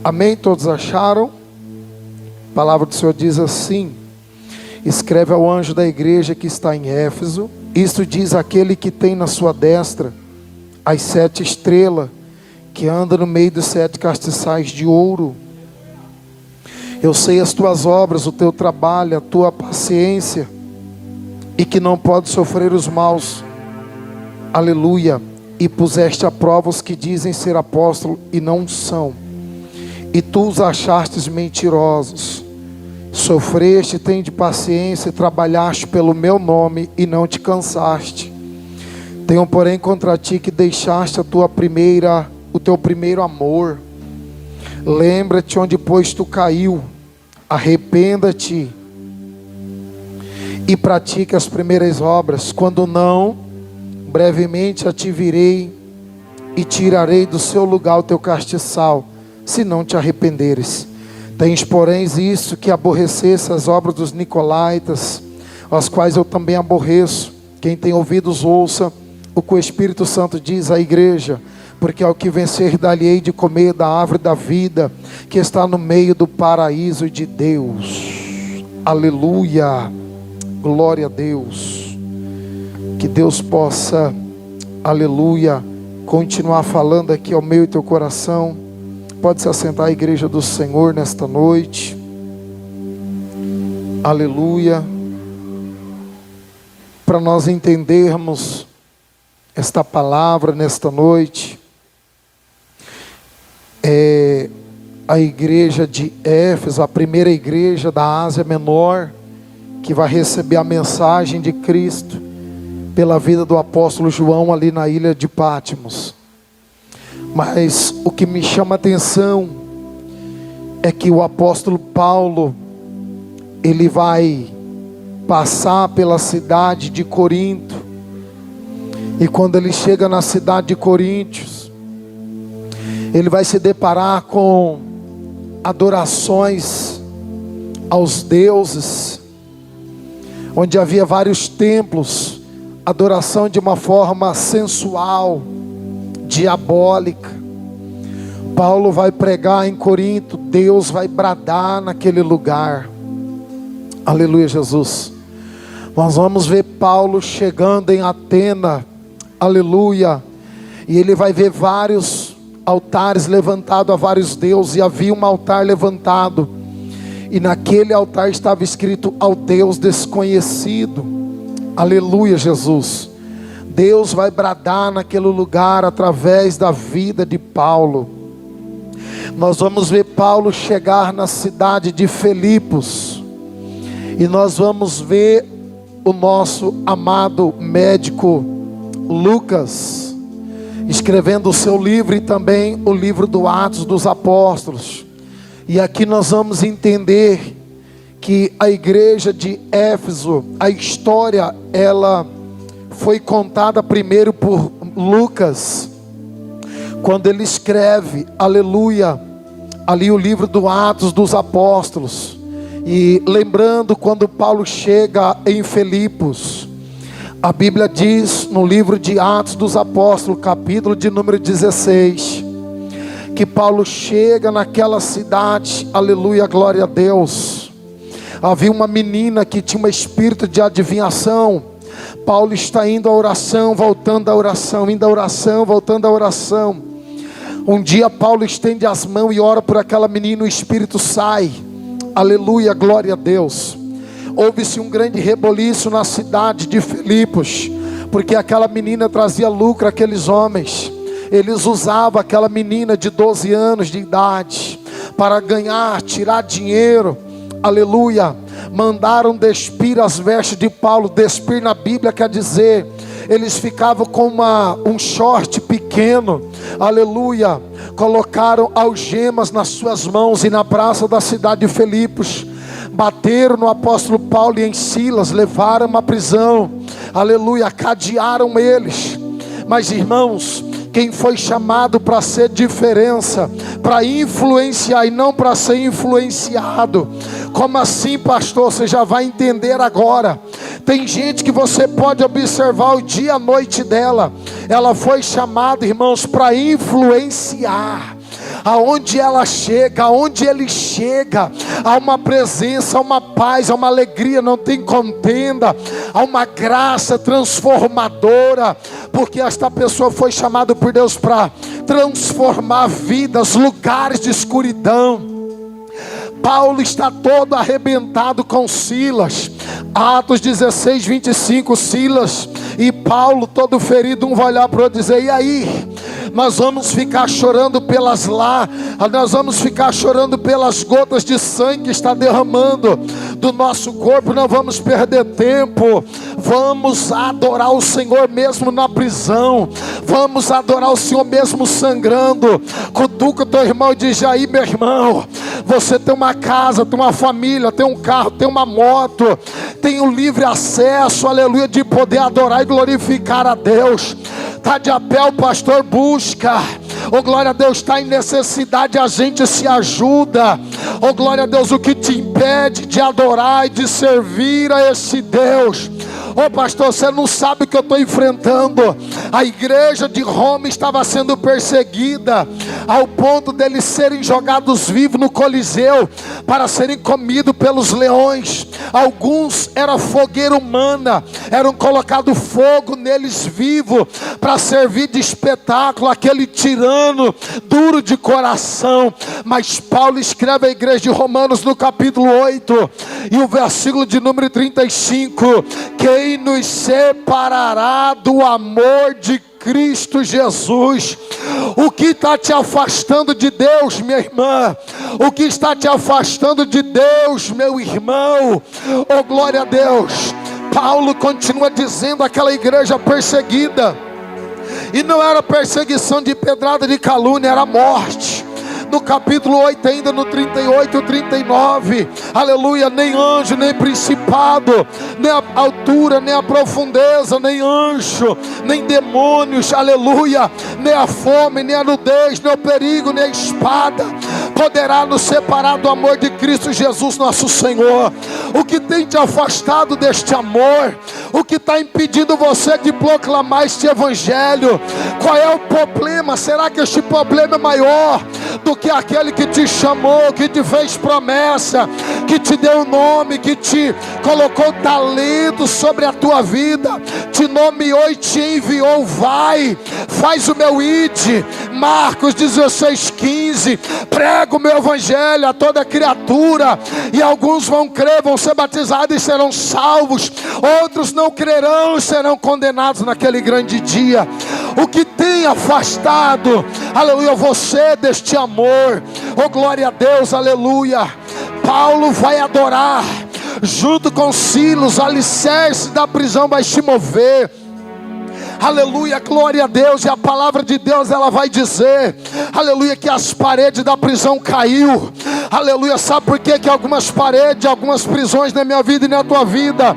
Amém? Todos acharam? A palavra do Senhor diz assim: escreve ao anjo da igreja que está em Éfeso: isto diz aquele que tem na sua destra as 7 estrelas, que anda no meio dos 7 castiçais de ouro. Eu sei as tuas obras, o teu trabalho, a tua paciência, e que não pode sofrer os maus. Aleluia. E puseste à prova os que dizem ser apóstolos e não são, e tu os achastes mentirosos. Sofreste, tem de paciência, e trabalhaste pelo meu nome e não te cansaste. Tenho porém contra ti que deixaste o teu primeiro amor. Lembra-te onde pois tu caiu, arrependa-te e pratique as primeiras obras. Quando não, brevemente a te virei e tirarei do seu lugar o teu castiçal, se não te arrependeres. Tens porém isso, que aborrecesse as obras dos nicolaítas, as quais eu também aborreço. Quem tem ouvidos ouça o que o Espírito Santo diz à igreja. Porque ao que vencer dar-lhe-ei de comer da árvore da vida, que está no meio do paraíso de Deus. Aleluia, glória a Deus. Que Deus possa, aleluia, continuar falando aqui ao meio do teu coração. Pode se assentar a igreja do Senhor nesta noite. Aleluia. Para nós entendermos esta palavra nesta noite, a igreja de Éfeso, a primeira igreja da Ásia Menor, que vai receber a mensagem de Cristo pela vida do apóstolo João ali na ilha de Patmos. Mas o que me chama a atenção é que o apóstolo Paulo, ele vai passar pela cidade de Corinto, e quando ele chega na cidade de Coríntios, ele vai se deparar com adorações aos deuses, onde havia vários templos, adoração de uma forma sensual, diabólica. Paulo vai pregar em Corinto, Deus vai bradar naquele lugar. Aleluia, Jesus. Nós vamos ver Paulo chegando em Atena, aleluia, e ele vai ver vários altares levantados a vários deuses, e havia um altar levantado, e naquele altar estava escrito: ao Deus desconhecido. Aleluia, Jesus. Deus vai bradar naquele lugar através da vida de Paulo. Nós vamos ver Paulo chegar na cidade de Filipos, e nós vamos ver o nosso amado médico Lucas escrevendo o seu livro, e também o livro do Atos dos Apóstolos. E aqui nós vamos entender que a igreja de Éfeso, a história, ela foi contada primeiro por Lucas, quando ele escreve, aleluia, ali o livro do Atos dos Apóstolos. E lembrando, quando Paulo chega em Filipos, a Bíblia diz no livro de Atos dos Apóstolos, capítulo de número 16, que Paulo chega naquela cidade, aleluia, glória a Deus. Havia uma menina que tinha um espírito de adivinhação. Paulo está indo à oração, voltando à oração, indo à oração, voltando à oração. Um dia Paulo estende as mãos e ora por aquela menina, o espírito sai. Aleluia, glória a Deus. Houve-se um grande reboliço na cidade de Filipos, porque aquela menina trazia lucro àqueles homens. Eles usavam aquela menina de 12 anos de idade para ganhar, tirar dinheiro. Aleluia. Mandaram despir as vestes de Paulo. Despir na Bíblia quer dizer, eles ficavam com um short pequeno, aleluia. Colocaram algemas nas suas mãos, e na praça da cidade de Filipos bateram no apóstolo Paulo e em Silas, levaram à prisão, aleluia, cadearam eles. Mas irmãos, quem foi chamado para ser diferença, para influenciar e não para ser influenciado. Como assim, pastor? Você já vai entender agora. Tem gente que você pode observar o dia e a noite dela. Ela foi chamada, irmãos, para influenciar. aonde ela chega, aonde ele chega, há uma presença, há uma paz, há uma alegria, não tem contenda, há uma graça transformadora, porque esta pessoa foi chamada por Deus para transformar vidas, lugares de escuridão. Paulo está todo arrebentado com Silas. Atos 16, 25, Silas e Paulo todo ferido, um vai olhar para o outro e dizer: e aí? Nós vamos ficar chorando nós vamos ficar chorando pelas gotas de sangue que está derramando do nosso corpo, não vamos perder tempo, vamos adorar o Senhor mesmo na prisão, vamos adorar o Senhor mesmo sangrando. Cutuca o teu irmão e diz: aí, meu irmão, você tem uma casa, tem uma família, tem um carro, tem uma moto, tem o livre acesso, aleluia, de poder adorar e glorificar a Deus. Está de a pé, o pastor busca. Oh glória a Deus, está em necessidade, a gente se ajuda. Oh glória a Deus, o que te impede de adorar e de servir a esse Deus? Oh pastor, você não sabe o que eu estou enfrentando. A igreja de Roma estava sendo perseguida, ao ponto deles serem jogados vivos no Coliseu, para serem comidos pelos leões. Alguns era fogueira humana, eram colocado fogo neles vivo, para servir de espetáculo, aquele tirano duro de coração. Mas Paulo escreve à igreja de Romanos no capítulo 8, e o versículo de número 35, quem nos separará do amor de Cristo Jesus? O que está te afastando de Deus, minha irmã? O que está te afastando de Deus, meu irmão? Oh glória a Deus. Paulo continua dizendo àquela igreja perseguida, e não era perseguição de pedrada, de calúnia, era morte. No capítulo 8 ainda, no 38 e 39, aleluia, nem anjo, nem principado, nem a altura, nem a profundeza, nem anjo, nem demônios, aleluia, nem a fome, nem a nudez, nem o perigo, nem a espada poderá nos separar do amor de Cristo Jesus nosso Senhor. O que tem te afastado deste amor? O que está impedindo você de proclamar este evangelho? Qual é o problema? Será que este problema é maior do que aquele que te chamou, que te fez promessa, que te deu nome, que te colocou talento sobre a tua vida, te nomeou e te enviou? Vai, faz o meu id. Marcos 16:15, prega o meu evangelho a toda criatura, e alguns vão crer, vão ser batizados e serão salvos, outros não crerão e serão condenados naquele grande dia. O que tem afastado, aleluia, você deste amor? Oh glória a Deus, aleluia. Paulo vai adorar, junto com Silas, o alicerce da prisão vai se mover. Aleluia, glória a Deus. E a palavra de Deus, ela vai dizer, aleluia, que as paredes da prisão caiu. Aleluia, sabe por quê? Que algumas paredes, algumas prisões na minha vida e na tua vida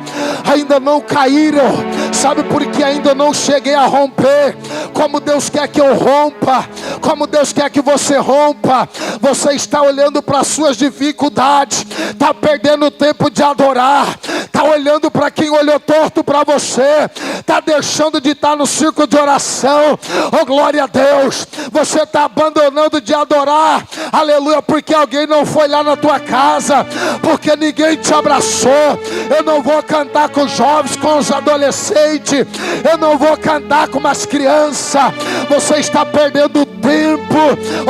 ainda não caíram? Sabe por que ainda não cheguei a romper? Como Deus quer que eu rompa, como Deus quer que você rompa. Você está olhando para as suas dificuldades, está perdendo tempo de adorar, está olhando para quem olhou torto para você, está deixando de estar no círculo de oração. Oh glória a Deus. Você está abandonando de adorar, aleluia, porque alguém não foi lá na tua casa, porque ninguém te abraçou. Eu não vou cantar com os jovens, com os adolescentes, eu não vou cantar com as crianças. Você está perdendo tempo.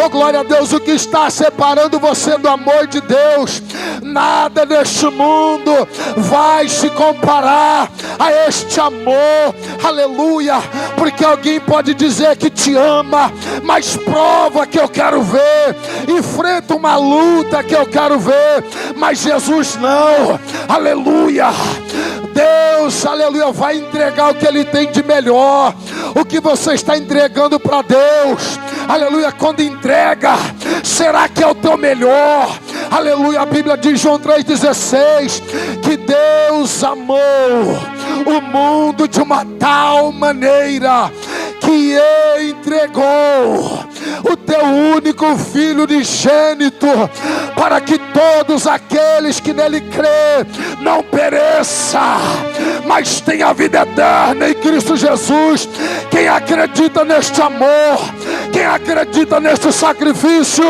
Oh glória a Deus. O que está separando você do amor de Deus? Nada neste mundo vai se comparar a este amor. Aleluia. Porque alguém pode dizer que te ama, mas prova que eu quero ver, enfrenta uma luta que eu quero ver, mas Jesus não. Aleluia. Deus, aleluia, vai entregar o que Ele tem de melhor. O que você está entregando para Deus, aleluia, quando entrega, será que é o teu melhor? Aleluia, a Bíblia diz, João 3,16, que Deus amou o mundo de uma tal maneira que entregou o teu único Filho unigênito, para que todos aqueles que nele crê não pereça, mas tenha a vida eterna em Cristo Jesus. Quem acredita neste amor, quem acredita neste sacrifício,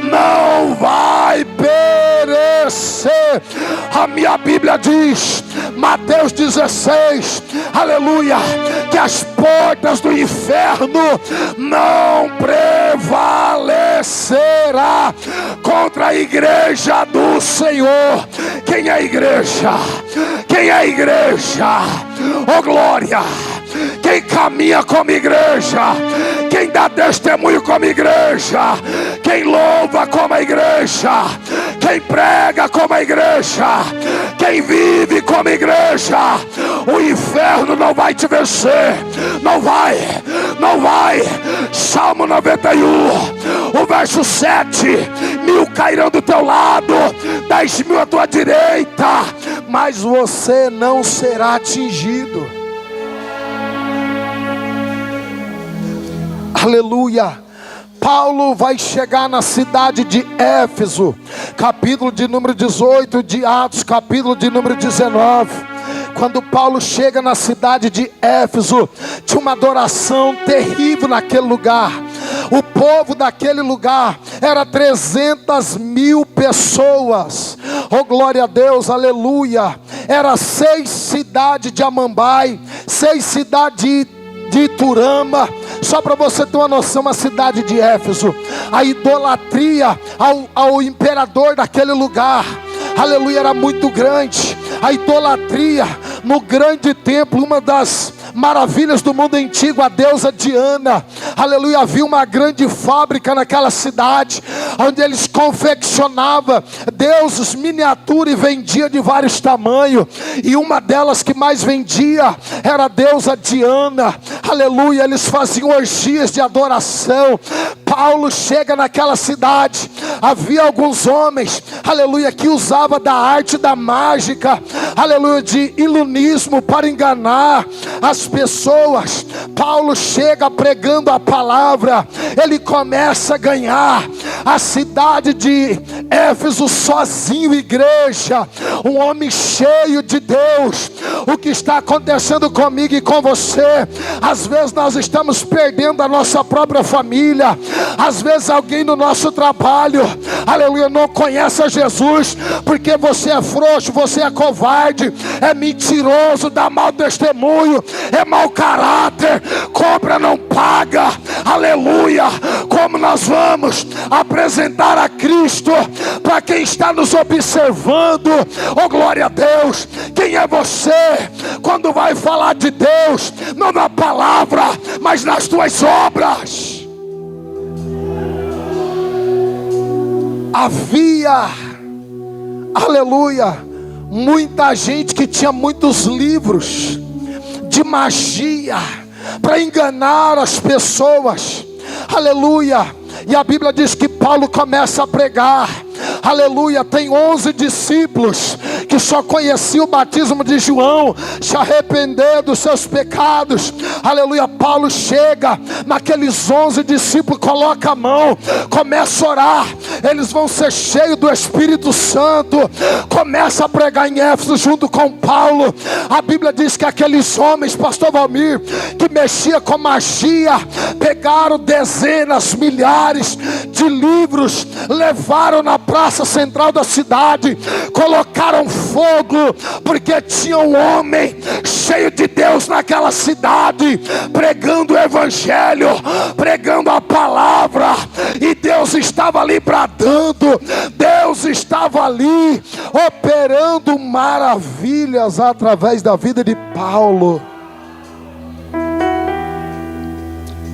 não vai perecer. A minha Bíblia diz, Mateus 16, aleluia, que as portas do inferno não prevalecerá contra a igreja do Senhor. Quem é a igreja? Quem é a igreja? Oh glória! Quem caminha como igreja, quem dá testemunho como igreja, quem louva como a igreja, quem prega como a igreja, quem vive como igreja, o inferno não vai te vencer. Não vai, não vai. Salmo 91, o verso 7: 1000 cairão do teu lado, 10.000 à tua direita, mas você não será atingido. Aleluia. Paulo vai chegar na cidade de Éfeso, capítulo de número 18 de Atos, capítulo de número 19. Quando Paulo chega na cidade de Éfeso, tinha uma adoração terrível naquele lugar. O povo daquele lugar era 300.000 pessoas. Oh glória a Deus, aleluia. Era 6 cidades de Amambai, 6 cidades de Iturama. Só para você ter uma noção, a cidade de Éfeso, a idolatria ao imperador daquele lugar, aleluia, era muito grande. A idolatria no grande templo, uma das maravilhas do mundo antigo, a deusa Diana, aleluia. Havia uma grande fábrica naquela cidade, onde eles confeccionavam deuses miniatura e vendia de vários tamanhos, e uma delas que mais vendia era a deusa Diana, aleluia. Eles faziam orgias de adoração. Paulo chega naquela cidade, havia alguns homens, aleluia, que usavam da arte da mágica, aleluia, de ilunismo para enganar as pessoas. Paulo chega pregando a palavra, ele começa a ganhar a cidade de Éfeso sozinho, igreja, um homem cheio de Deus. O que está acontecendo comigo e com você? Às vezes nós estamos perdendo a nossa própria família, às vezes alguém no nosso trabalho, aleluia, não conhece a Jesus, porque você é frouxo, você é covarde, é mentiroso, dá mau testemunho, é mau caráter, cobra não paga, aleluia. Como nós vamos apresentar a Cristo para quem está nos observando? Oh glória a Deus. Quem é você quando vai falar de Deus? Não na palavra, mas nas tuas obras. Havia, aleluia, muita gente que tinha muitos livros de magia para enganar as pessoas, aleluia. E a Bíblia diz que Paulo começa a pregar, aleluia. Tem 11 discípulos que só conheciam o batismo de João, se arrepender dos seus pecados, aleluia. Paulo chega naqueles 11 discípulos, coloca a mão, começa a orar, eles vão ser cheios do Espírito Santo, começa a pregar em Éfeso junto com Paulo. A Bíblia diz que aqueles homens, pastor Valmir, que mexia com magia, pegaram dezenas, milhares de livros, levaram na praça central da cidade, colocaram fogo, porque tinha um homem cheio de Deus naquela cidade, pregando o evangelho, pregando a palavra, e Deus estava ali bradando, Deus estava ali operando maravilhas através da vida de Paulo.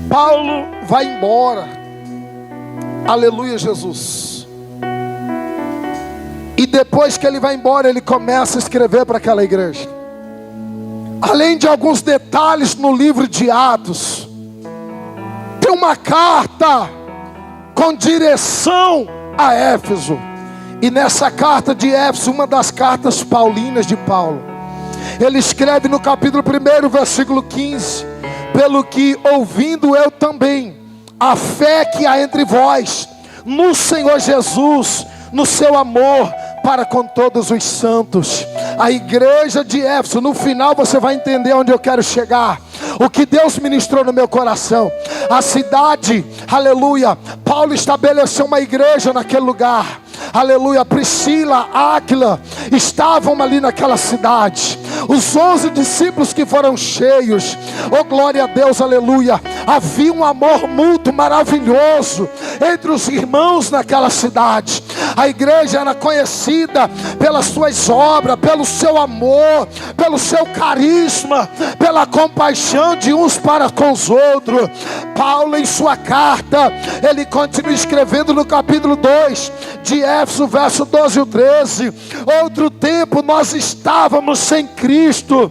Paulo vai embora, aleluia, Jesus. E depois que ele vai embora, ele começa a escrever para aquela igreja. Além de alguns detalhes no livro de Atos, tem uma carta com direção a Éfeso. E nessa carta de Éfeso, uma das cartas paulinas de Paulo, ele escreve no capítulo 1, versículo 15: pelo que ouvindo eu também a fé que há entre vós, no Senhor Jesus, no seu amor para com todos os santos. A igreja de Éfeso, no final você vai entender onde eu quero chegar, o que Deus ministrou no meu coração. A cidade, aleluia, Paulo estabeleceu uma igreja naquele lugar, aleluia. Priscila, Áquila estavam ali naquela cidade. Os 11 discípulos que foram cheios, oh glória a Deus, aleluia. Havia um amor mútuo maravilhoso entre os irmãos naquela cidade. A igreja era conhecida pelas suas obras, pelo seu amor, pelo seu carisma, pela compaixão de uns para com os outros. Paulo, em sua carta, ele continua escrevendo no capítulo 2 de Éfeso, verso 12 e 13. Outro tempo nós estávamos sem Cristo,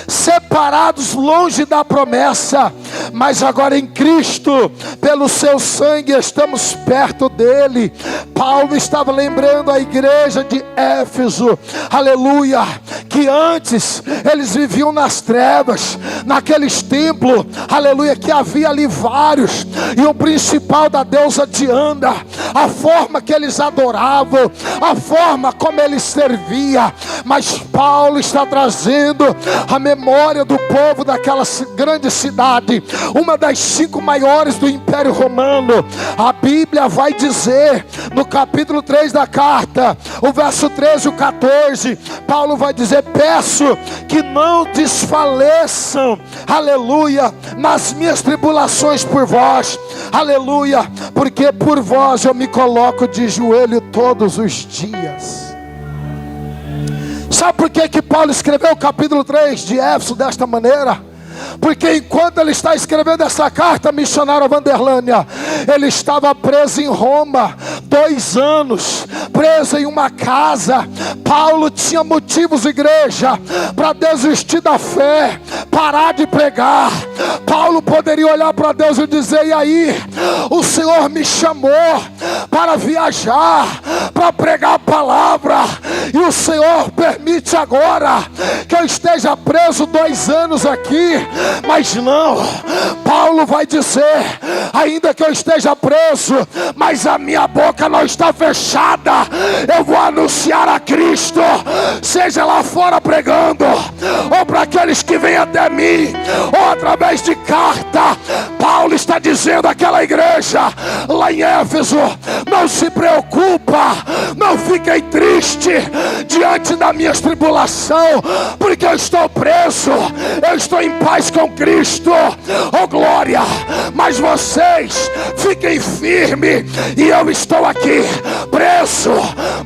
separados longe da promessa, mas agora em Cristo, pelo seu sangue, estamos perto dele. Paulo estava lembrando a igreja de Éfeso, aleluia, que antes eles viviam nas trevas, naqueles templos, aleluia, que havia ali vários, e o principal da deusa Diana, a forma que eles adoravam, a forma como eles serviam. Mas Paulo está trazendo a memória do povo daquela grande cidade, uma das 5 maiores do Império Romano. A Bíblia vai dizer no capítulo 3 da carta, o verso 13 e o 14, Paulo vai dizer: peço que não desfaleçam, aleluia, nas minhas tribulações por vós, aleluia, porque por vós eu me coloco de joelho todos os dias. Sabe por que Paulo escreveu o capítulo 3 de Éfeso desta maneira? Porque enquanto ele está escrevendo essa carta, missionário Vanderlânia, ele estava preso em Roma, 2 anos, preso em uma casa. Paulo tinha motivos, igreja, para desistir da fé, parar de pregar. Paulo poderia olhar para Deus e dizer: e aí, o Senhor me chamou para viajar, para pregar a palavra, e o Senhor permite agora que eu esteja preso 2 anos aqui. Mas não, Paulo vai dizer: ainda que eu esteja preso, mas a minha boca não está fechada, eu vou anunciar a Cristo, seja lá fora pregando, ou para aqueles que vêm até mim, ou através de carta. Paulo está dizendo àquela igreja lá em Éfeso: não se preocupa, não fiquem tristes diante da minha tribulação, porque eu estou preso, eu estou em paz com Cristo, oh glória. Mas vocês fiquem firmes, e eu estou aqui preso,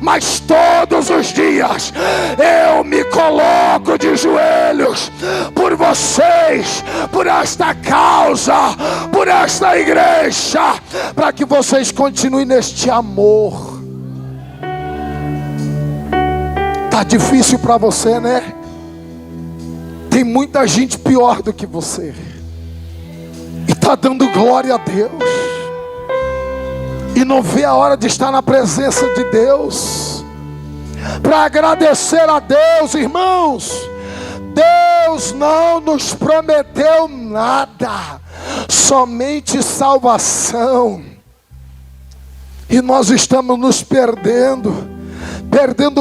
mas todos os dias eu me coloco de joelhos por vocês, por esta causa, por esta igreja, para que vocês continuem neste amor. Tá difícil para você, né? Tem muita gente pior do que você, e está dando glória a Deus, e não vê a hora de estar na presença de Deus, para agradecer a Deus. Irmãos, Deus não nos prometeu nada, somente salvação, e nós estamos nos perdendo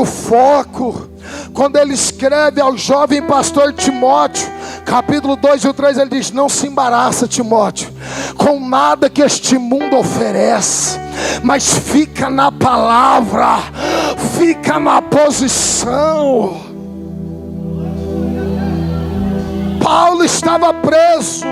o foco. Quando ele escreve ao jovem pastor Timóteo, capítulo 2 e o 3, ele diz: não se embaraça, Timóteo, com nada que este mundo oferece, mas fica na palavra, fica na posição. Paulo estava preso,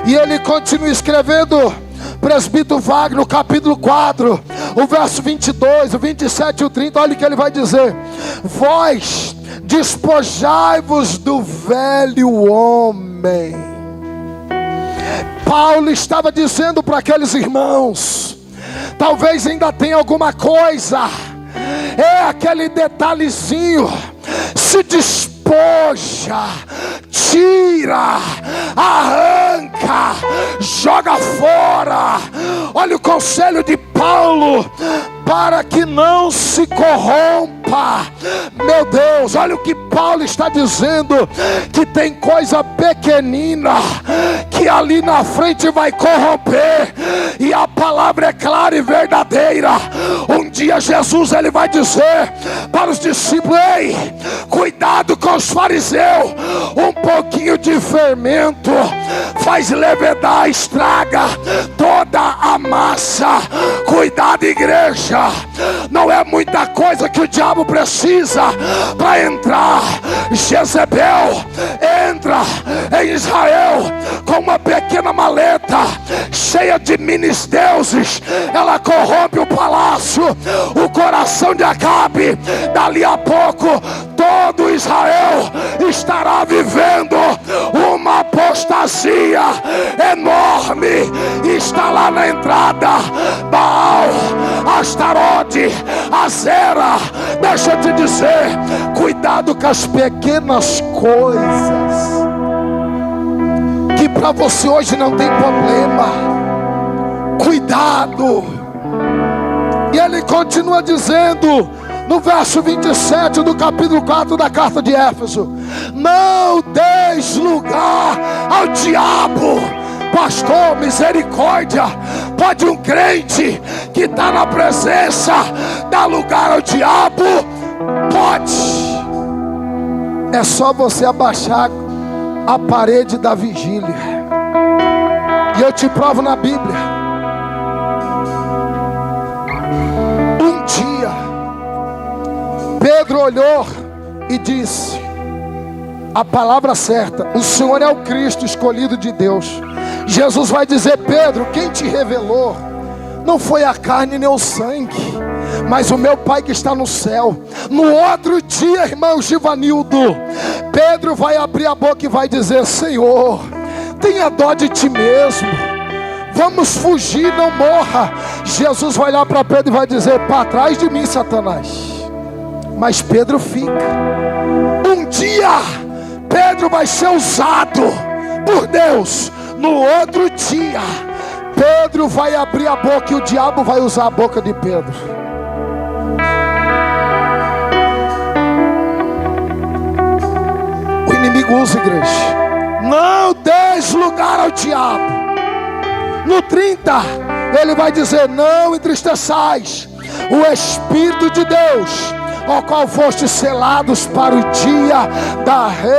e ele continua escrevendo, presbítero Wagner, no capítulo 4, o verso 22, o 27 e o 30, olha o que ele vai dizer: vós despojai-vos do velho homem. Paulo estava dizendo para aqueles irmãos: talvez ainda tenha alguma coisa, é aquele detalhezinho, se despoja, tira, arranca, joga fora. Olha o conselho de Paulo para que não se corrompa. Meu Deus, olha o que Paulo está dizendo, que tem coisa pequenina que ali na frente vai corromper, e a palavra é clara e verdadeira. Um dia Jesus ele vai dizer para os discípulos: ei, cuidado com os fariseus, um pouquinho de fermento faz levedar, estraga toda a massa. Cuidado, igreja, não é muita coisa que o diabo precisa para entrar. Jezebel entra em Israel com uma pequena maleta cheia de mini-deuses, ela corrompe o palácio, o coração de Acabe. Dali a pouco todo Israel estará vivendo uma apostasia enorme. Está lá na entrada Baal, Astarote, Azera. Deixa eu te dizer, cuidado com as pequenas coisas que para você hoje não tem problema. Cuidado. E ele continua dizendo no verso 27 do capítulo 4 da carta de Éfeso: não deis lugar ao diabo. Pastor, misericórdia, pode um crente que está na presença dar lugar ao diabo? Pode. É só você abaixar a parede da vigília, e eu te provo na Bíblia. Um dia Pedro olhou e disse a palavra certa: o Senhor é o Cristo escolhido de Deus. Jesus vai dizer: Pedro, quem te revelou não foi a carne nem o sangue, mas o meu Pai que está no céu. No outro dia, irmão Givanildo, Pedro vai abrir a boca e vai dizer: Senhor, tenha dó de ti mesmo, vamos fugir, não morra. Jesus vai olhar para Pedro e vai dizer: para trás de mim, Satanás. Mas Pedro fica. Um dia Pedro vai ser usado por Deus. No outro dia Pedro vai abrir a boca e o diabo vai usar a boca de Pedro. O inimigo usa, igreja. Não deis lugar ao diabo. No 30 ele vai dizer: não entristeçais o Espírito de Deus, ao qual fostes selados para o dia da redenção.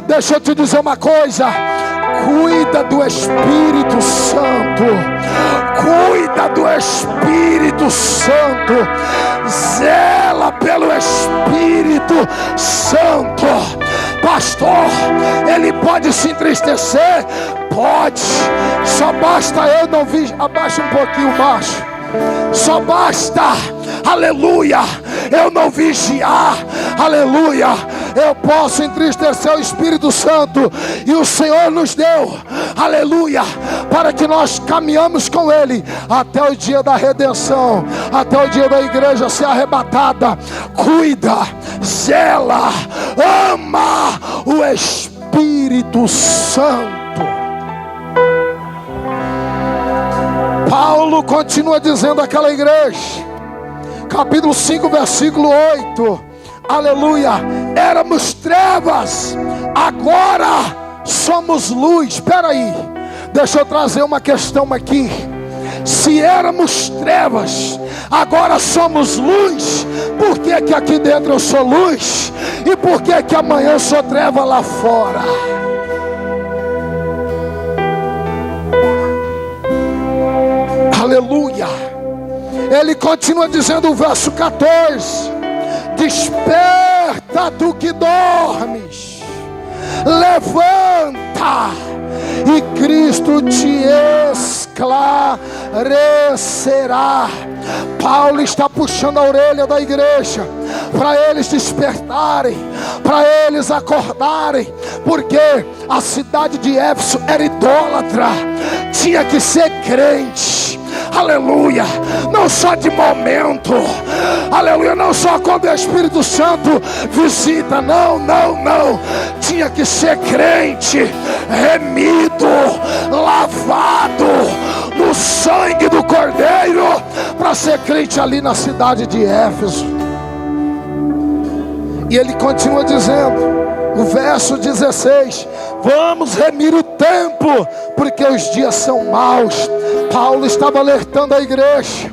Deixa eu te dizer uma coisa: cuida do Espírito Santo, cuida do Espírito Santo, zela pelo Espírito Santo. Pastor, ele pode se entristecer? Pode, só basta eu não vir. Abaixa um pouquinho baixo. Só basta, aleluia, eu não vigiar, aleluia. Eu posso entristecer o Espírito Santo, e o Senhor nos deu, aleluia, para que nós caminhamos com Ele até o dia da redenção, até o dia da igreja ser arrebatada. Cuida, zela, ama o Espírito Santo. Paulo continua dizendo àquela igreja, capítulo 5, versículo 8, aleluia: éramos trevas, agora somos luz. Espera aí, deixa eu trazer uma questão aqui. Se éramos trevas, agora somos luz, por que que aqui dentro eu sou luz? E por que que amanhã eu sou treva lá fora? Aleluia. Ele continua dizendo o verso 14: desperta tu que dormes, levanta, e Cristo te esclarecerá. Paulo está puxando a orelha da igreja para eles despertarem, para eles acordarem, porque a cidade de Éfeso era idólatra, tinha que ser crente, aleluia, não só de momento, aleluia, não só quando o Espírito Santo visita, não, tinha que ser crente, remido, lavado no sangue do Cordeiro, para ser crente ali na cidade de Éfeso. E ele continua dizendo, o verso 16: vamos remir o tempo, porque os dias são maus. Paulo estava alertando a igreja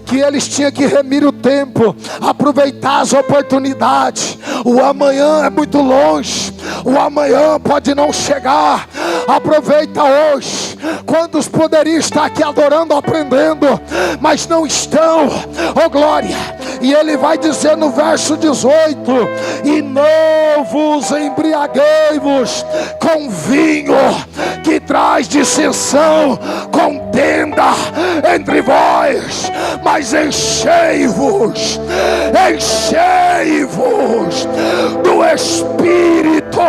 que eles tinham que remir o tempo, aproveitar as oportunidades. O amanhã é muito longe, o amanhã pode não chegar. Aproveita hoje. Quantos poderiam estar aqui adorando, aprendendo, mas não estão? Oh glória! E ele vai dizer no verso 18: e não vos embriaguei-vos com vinho, que traz dissensão, contenda entre vós, mas enchei-vos do Espírito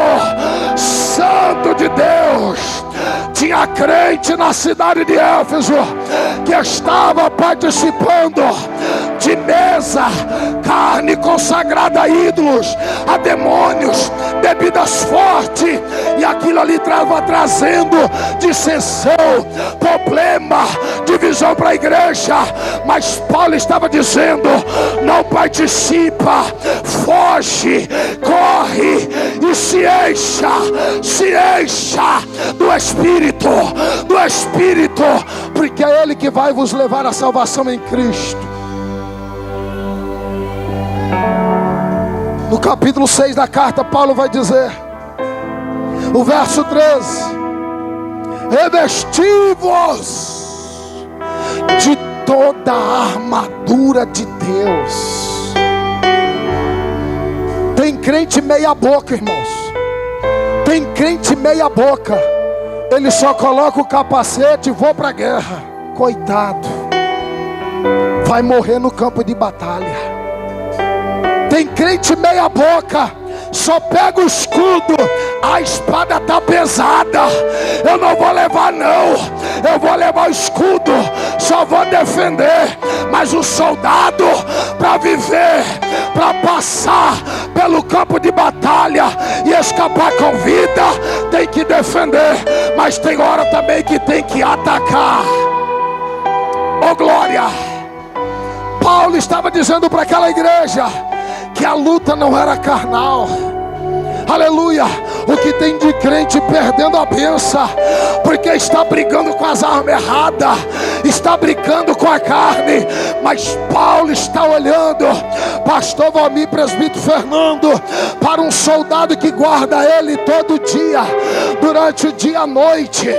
Santo de Deus. Tinha crente na cidade de Éfeso que estava participando de mesa, carne consagrada a ídolos, a demônios, bebidas fortes, e aquilo ali estava trazendo dissensão, problema, divisão para a igreja. Mas Paulo estava dizendo: não participa, foge, corre e se encha do Espírito, porque é Ele que vai vos levar à salvação em Cristo. No capítulo 6 da carta, Paulo vai dizer, o verso 13: revesti-vos de toda a armadura de Deus. Tem crente meia boca, irmãos. Tem crente meia boca. Ele só coloca o capacete e vou para a guerra. Coitado, vai morrer no campo de batalha. Tem crente meia boca, só pega o escudo, a espada está pesada, eu não vou levar não, eu vou levar o escudo, só vou defender. Mas o soldado, para viver, para passar pelo campo de batalha e escapar com vida, tem que defender, mas tem hora também que tem que atacar. Oh glória! Paulo estava dizendo para aquela igreja que a luta não era carnal. Aleluia! O que tem de crente perdendo a bênção, porque está brigando com as armas erradas, está brigando com a carne. Mas Paulo está olhando, pastor Valmir, presbítero Fernando, para um soldado que guarda ele todo dia, durante o dia e a noite.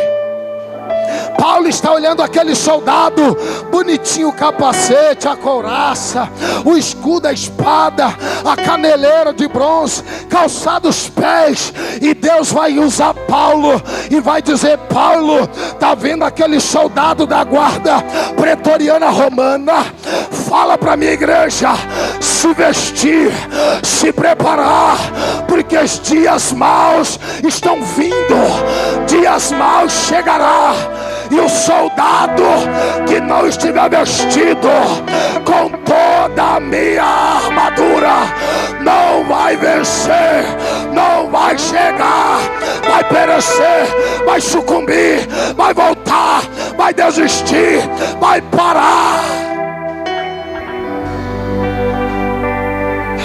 Paulo está olhando aquele soldado, bonitinho, o capacete, a couraça, o escudo, a espada, a caneleira de bronze, calçado os pés. E Deus vai usar Paulo e vai dizer: Paulo, está vendo aquele soldado da guarda pretoriana romana? Fala para a minha igreja se vestir, se preparar, porque os dias maus estão vindo, dias maus chegará. E o soldado que não estiver vestido com toda a minha armadura não vai vencer, não vai chegar, vai perecer, vai sucumbir, vai voltar, vai desistir, vai parar.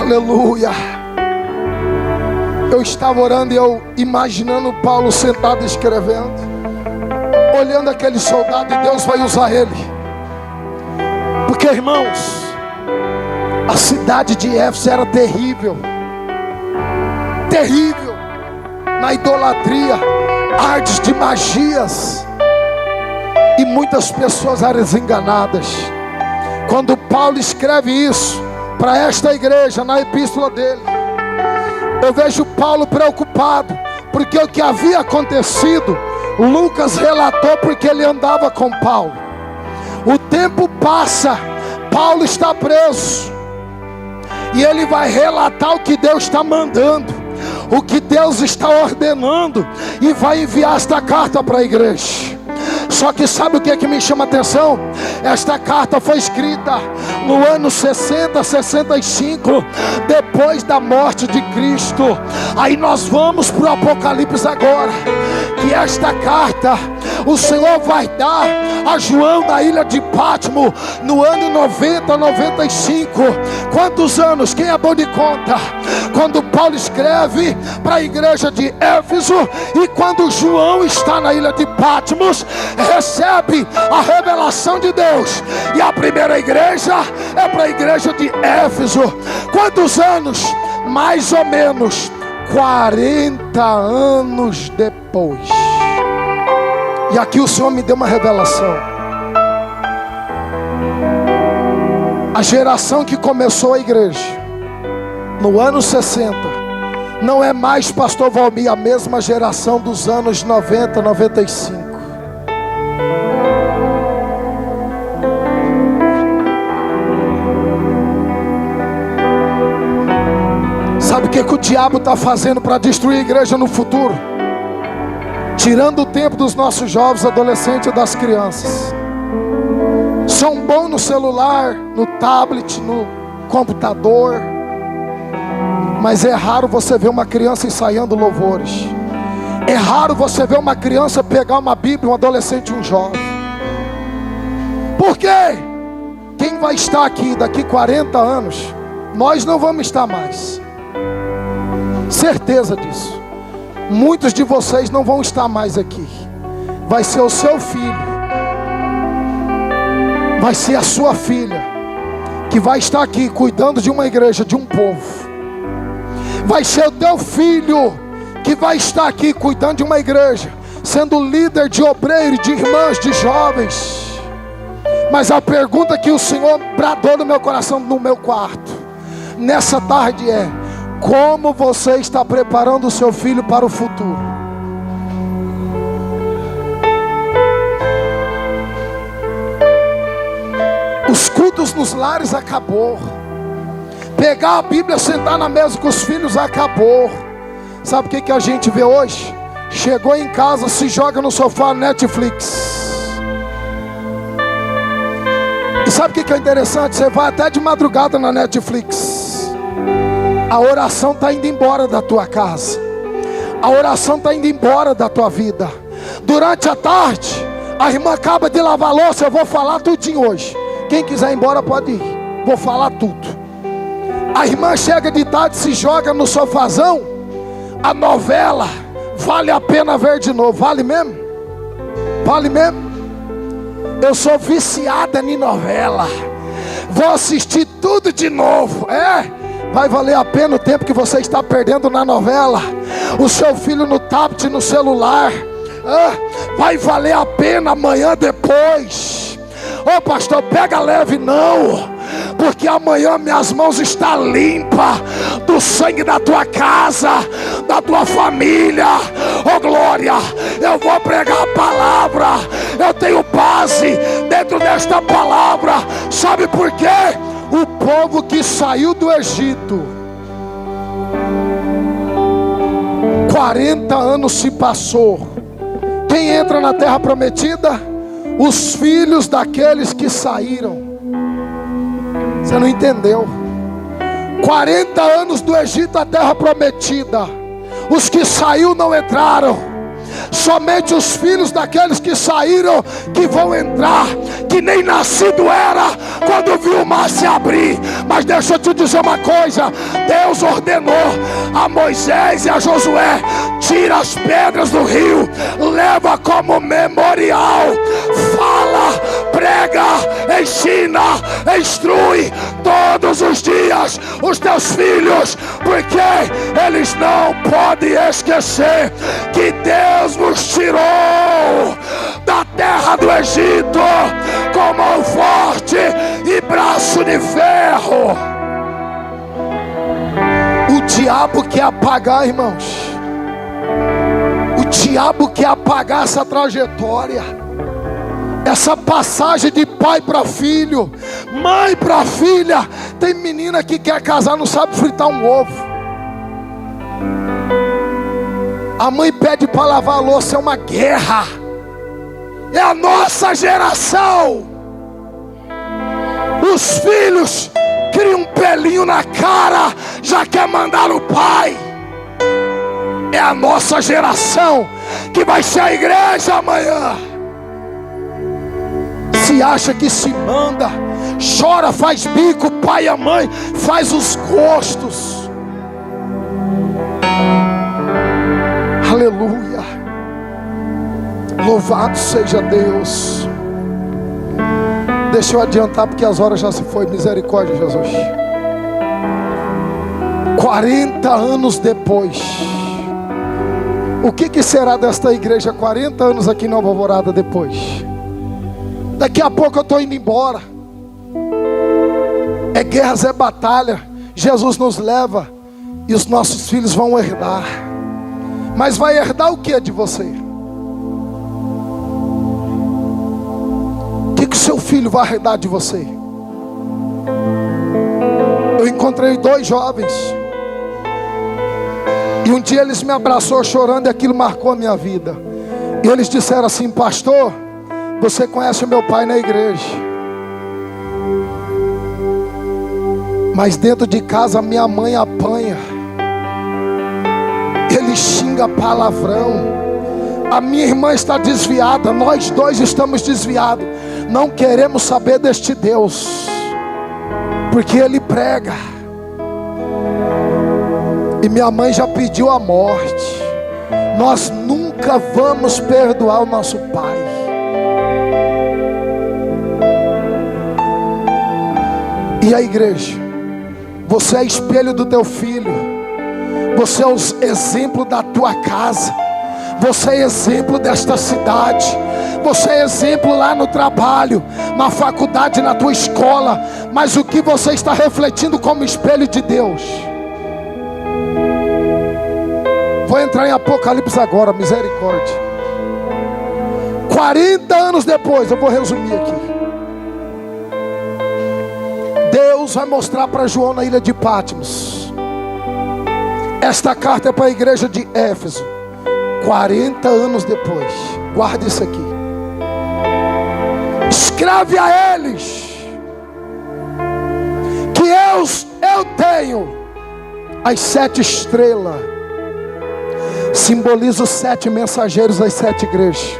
Aleluia! Eu estava orando e eu imaginando Paulo sentado escrevendo, olhando aquele soldado, e Deus vai usar ele. Porque, irmãos, a cidade de Éfeso era terrível, terrível na idolatria, artes de magias, e muitas pessoas eram enganadas. Quando Paulo escreve isso para esta igreja, na epístola dele, eu vejo Paulo preocupado, porque o que havia acontecido, Lucas relatou, porque ele andava com Paulo. O tempo passa, Paulo está preso, e ele vai relatar o que Deus está mandando, o que Deus está ordenando, e vai enviar esta carta para a igreja. Só que sabe o que é que me chama a atenção? Esta carta foi escrita no ano 60, 65, depois da morte de Cristo. Aí nós vamos para o Apocalipse agora, que esta carta o Senhor vai dar a João na ilha de Patmos no ano 90, 95. Quantos anos? Quem é bom de conta? Quando Paulo escreve para a igreja de Éfeso, e quando João está na ilha de Patmos, recebe a revelação de Deus. E a primeira igreja é para a igreja de Éfeso. Quantos anos? Mais ou menos 40 anos depois. E aqui o Senhor me deu uma revelação. A geração que começou a igreja no ano 60 não é mais, pastor Valmir, a mesma geração dos anos 90, 95. Sabe o que o diabo está fazendo para destruir a igreja no futuro? Tirando o tempo dos nossos jovens, adolescentes e das crianças. São bons no celular, no tablet, no computador, mas é raro você ver uma criança ensaiando louvores. É raro você ver uma criança pegar uma Bíblia, um adolescente e um jovem. Por quê? Quem vai estar aqui daqui 40 anos, nós não vamos estar mais. Certeza disso. Muitos de vocês não vão estar mais aqui. Vai ser o seu filho, vai ser a sua filha, que vai estar aqui cuidando de uma igreja, de um povo. Vai ser o teu filho, que vai estar aqui cuidando de uma igreja, sendo líder de obreiros, de irmãs, de jovens. Mas a pergunta que o Senhor bradou no meu coração, no meu quarto, nessa tarde é: como você está preparando o seu filho para o futuro? Os cultos nos lares acabou. Pegar a Bíblia, sentar na mesa com os filhos acabou. Sabe o que a gente vê hoje? Chegou em casa, se joga no sofá, Netflix. E sabe o que é interessante? Você vai até de madrugada na Netflix. A oração está indo embora da tua casa. A oração está indo embora da tua vida. Durante a tarde, a irmã acaba de lavar a louça. Eu vou falar tudinho hoje. Quem quiser ir embora pode ir. Vou falar tudo. A irmã chega de tarde, se joga no sofazão. A novela vale a pena ver de novo. Vale mesmo? Vale mesmo? Eu sou viciada em novela. Vou assistir tudo de novo. Vai valer a pena o tempo que você está perdendo na novela. O seu filho no tablet, no celular. Vai valer a pena amanhã depois. Ô pastor, pega leve não. Porque amanhã minhas mãos estão limpas do sangue da tua casa, da tua família. Oh glória, eu vou pregar a palavra. Eu tenho base dentro desta palavra. Sabe por quê? O povo que saiu do Egito, 40 anos se passou. Quem entra na terra prometida? Os filhos daqueles que saíram. Você não entendeu? 40 anos do Egito à terra prometida. Os que saíram não entraram. Somente os filhos daqueles que saíram que vão entrar, que nem nascido era quando viu o mar se abrir. Mas deixa eu te dizer uma coisa: Deus ordenou a Moisés e a Josué: tira as pedras do rio, leva como memorial, fala, prega, ensina, instrui todos os dias os teus filhos, porque eles não podem esquecer que Deus nos tirou da terra do Egito com mão forte e braço de ferro. O diabo quer apagar, irmãos. O diabo quer apagar essa trajetória, essa passagem de pai para filho, mãe para filha. Tem menina que quer casar, não sabe fritar um ovo. A mãe pede para lavar a louça, é uma guerra. É a nossa geração. Os filhos criam um pelinho na cara, já quer mandar o pai. É a nossa geração que vai ser a igreja amanhã. se acha que se manda, chora, faz bico, o pai e a mãe faz os gostos. Aleluia, louvado seja Deus. Deixa eu adiantar porque as horas já se foi. Misericórdia, Jesus. 40 anos depois, o que será desta igreja 40 anos aqui em Nova Alvorada depois? Daqui a pouco eu estou indo embora. É guerras, é batalha. Jesus nos leva e os nossos filhos vão herdar. Mas vai herdar o que de você? O que seu filho vai herdar de você? Eu encontrei 2 jovens e um dia eles me abraçaram chorando e aquilo marcou a minha vida. E eles disseram assim: pastor, você conhece o meu pai na igreja, mas dentro de casa a minha mãe apanha, ele xinga palavrão, a minha irmã está desviada, nós 2 estamos desviados, não queremos saber deste Deus, porque ele prega, e minha mãe já pediu a morte. Nós nunca vamos perdoar o nosso pai. E a igreja? Você é espelho do teu filho, você é o exemplo da tua casa, você é exemplo desta cidade, você é exemplo lá no trabalho, na faculdade, na tua escola. Mas o que você está refletindo como espelho de Deus? Vou entrar em Apocalipse agora, misericórdia. 40 anos depois, eu vou resumir aqui. Deus vai mostrar para João na ilha de Patmos. Esta carta é para a igreja de Éfeso. 40 anos depois, guarde isso aqui. Escreve a eles que eu tenho as 7 estrelas, simboliza os 7 mensageiros das 7 igrejas.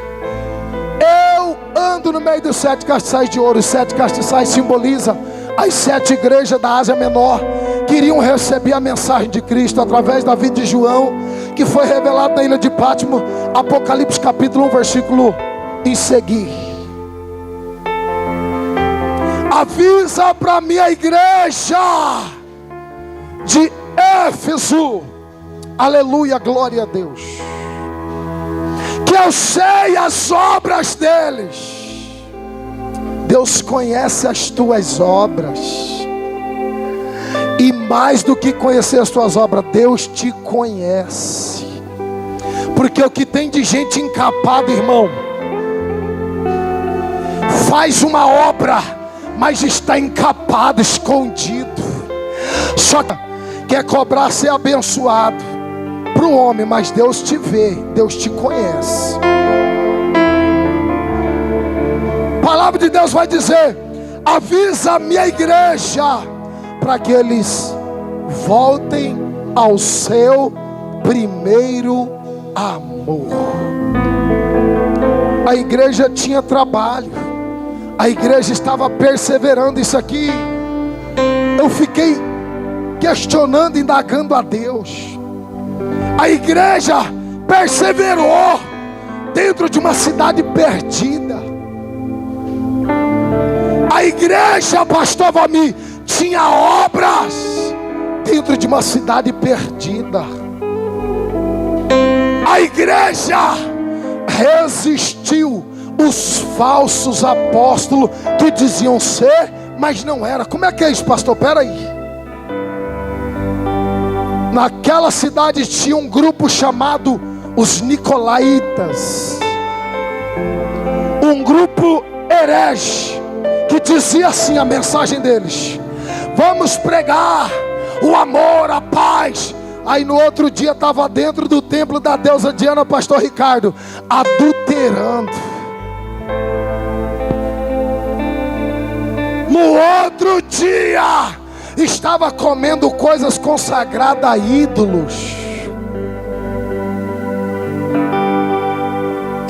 Eu ando no meio dos 7 castiçais de ouro. Os 7 castiçais simboliza as 7 igrejas da Ásia Menor, que iriam receber a mensagem de Cristo através da vida de João, que foi revelado na ilha de Patmos. Apocalipse capítulo 1, versículo em seguir. Avisa para minha igreja de Éfeso, aleluia, glória a Deus, que eu sei as obras deles. Deus conhece as tuas obras, e mais do que conhecer as tuas obras, Deus te conhece. Porque o que tem de gente encapada, irmão, faz uma obra, mas está encapado, escondido, só quer cobrar ser abençoado para o homem, mas Deus te vê, Deus te conhece. A palavra de Deus vai dizer: avisa a minha igreja para que eles voltem ao seu primeiro amor. A igreja tinha trabalho, a igreja estava perseverando. Isso aqui eu fiquei questionando, indagando a Deus. A igreja perseverou dentro de uma cidade perdida. A igreja, pastor Vami, tinha obras dentro de uma cidade perdida. A igreja resistiu os falsos apóstolos que diziam ser, mas não era. Como é que é isso, pastor? Peraí. Naquela cidade tinha um grupo chamado os Nicolaítas, um grupo herege, que dizia assim, a mensagem deles: vamos pregar o amor, a paz. Aí no outro dia estava dentro do templo da deusa Diana, pastor Ricardo, adulterando. No outro dia estava comendo coisas consagradas a ídolos.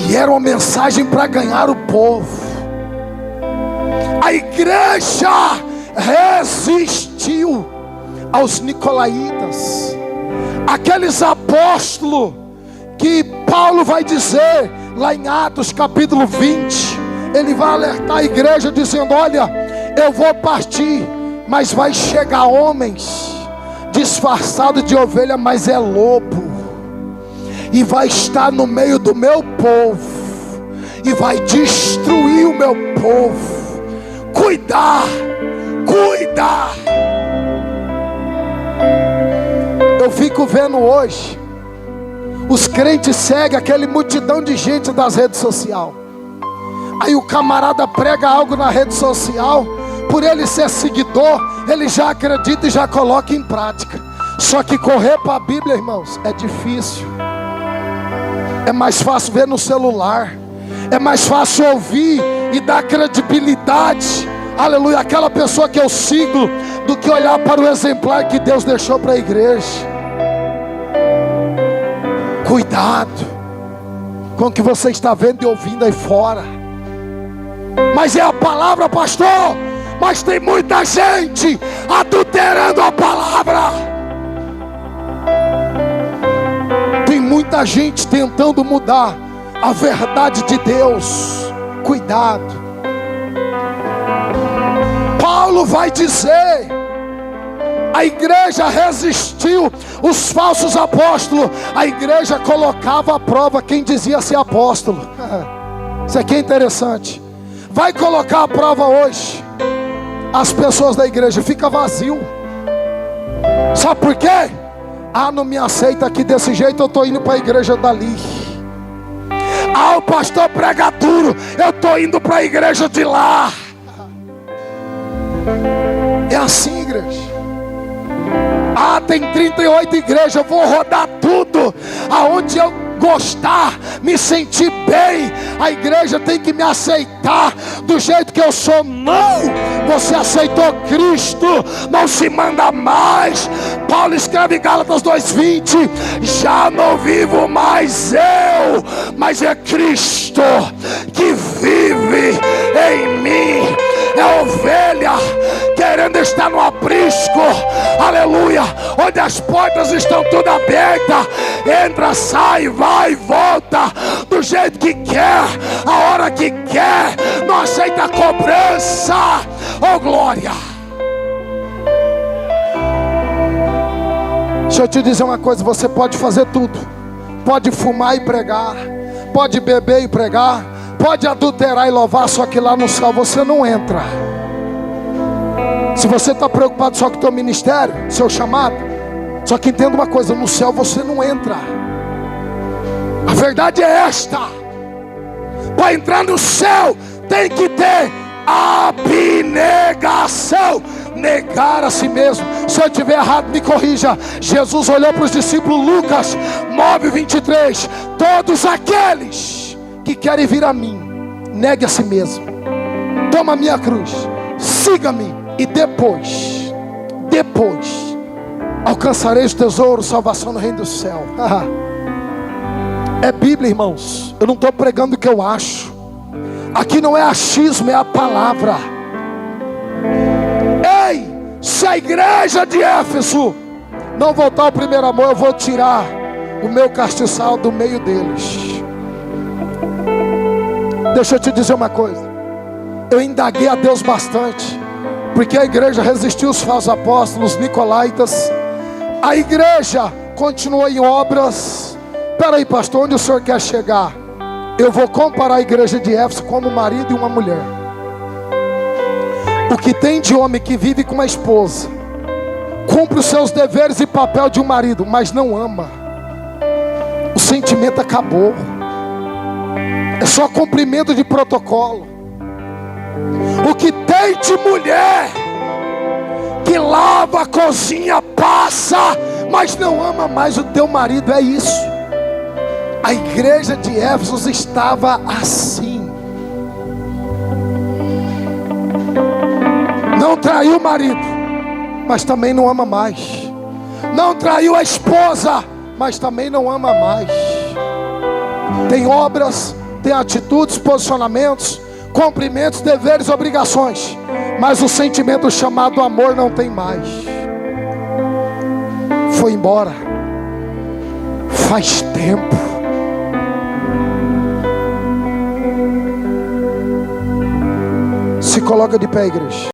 E era uma mensagem para ganhar o povo. A igreja resistiu aos nicolaítas, aqueles apóstolos que Paulo vai dizer lá em Atos capítulo 20. Ele vai alertar a igreja dizendo: olha, eu vou partir, mas vai chegar homens disfarçados de ovelha, mas é lobo, e vai estar no meio do meu povo, e vai destruir o meu povo. Cuidar. Eu fico vendo hoje, os crentes seguem aquele multidão de gente das redes sociais. Aí o camarada prega algo na rede social, por ele ser seguidor, ele já acredita e já coloca em prática. Só que correr para a Bíblia, irmãos, é difícil. É mais fácil ver no celular, é mais fácil ouvir e dar credibilidade, aleluia, aquela pessoa que eu sigo, do que olhar para o exemplar que Deus deixou para a igreja. Cuidado com o que você está vendo e ouvindo aí fora. Mas é a palavra, pastor. Mas tem muita gente adulterando a palavra. Tem muita gente tentando mudar a verdade de Deus. Cuidado. Paulo vai dizer: a igreja resistiu os falsos apóstolos. A igreja colocava à prova quem dizia ser apóstolo. Isso aqui é interessante. Vai colocar à prova hoje as pessoas da igreja, fica vazio. Sabe por quê? Ah, não me aceita aqui desse jeito, eu estou indo para a igreja dali. Ah, o pastor prega duro, eu estou indo para a igreja de lá. É assim, igreja. Ah, tem 38 igrejas, eu vou rodar tudo aonde eu gostar, me sentir bem. A igreja tem que me aceitar do jeito que eu sou. Não, você aceitou Cristo, não se manda mais. Paulo escreve em Gálatas 2:20: já não vivo mais eu, mas é Cristo que vive em mim. É ovelha querendo estar no aprisco, aleluia, onde as portas estão tudo abertas. Entra, sai, vai, volta, do jeito que quer, a hora que quer, não aceita a cobrança. Oh glória. Deixa eu te dizer uma coisa: você pode fazer tudo. Pode fumar e pregar, pode beber e pregar, pode adulterar e louvar, só que lá no céu você não entra. Se você está preocupado só com o teu ministério, seu chamado, só que entenda uma coisa: no céu você não entra. A verdade é esta: para entrar no céu tem que ter abnegação, negar a si mesmo. Se eu estiver errado, me corrija. Jesus olhou para os discípulos, Lucas 9:23: todos aqueles que querem vir a mim, negue a si mesmo, toma a minha cruz, siga-me, e depois alcançareis o tesouro, salvação no reino do céu. É Bíblia, irmãos. Eu não estou pregando o que eu acho. Aqui não é achismo, é a palavra. Ei, se a igreja de Éfeso não voltar ao primeiro amor, eu vou tirar o meu castiçal do meio deles. Deixa eu te dizer uma coisa: eu indaguei a Deus bastante, porque a igreja resistiu os falsos apóstolos, os nicolaítas. A igreja continuou em obras. Peraí, pastor, onde o senhor quer chegar? Eu vou comparar a igreja de Éfeso como um marido e uma mulher. O que tem de homem que vive com uma esposa, cumpre os seus deveres e papel de um marido, mas não ama. O sentimento acabou. É só cumprimento de protocolo. O que tem de mulher que lava a cozinha, passa, mas não ama mais o teu marido, é isso. A igreja de Éfeso estava assim. Não traiu o marido, mas também não ama mais. Não traiu a esposa, mas também não ama mais. Tem obras, tem atitudes, posicionamentos, cumprimentos, deveres, obrigações, mas o sentimento chamado amor não tem mais. Foi embora. Faz tempo. Se coloca de pé, igreja.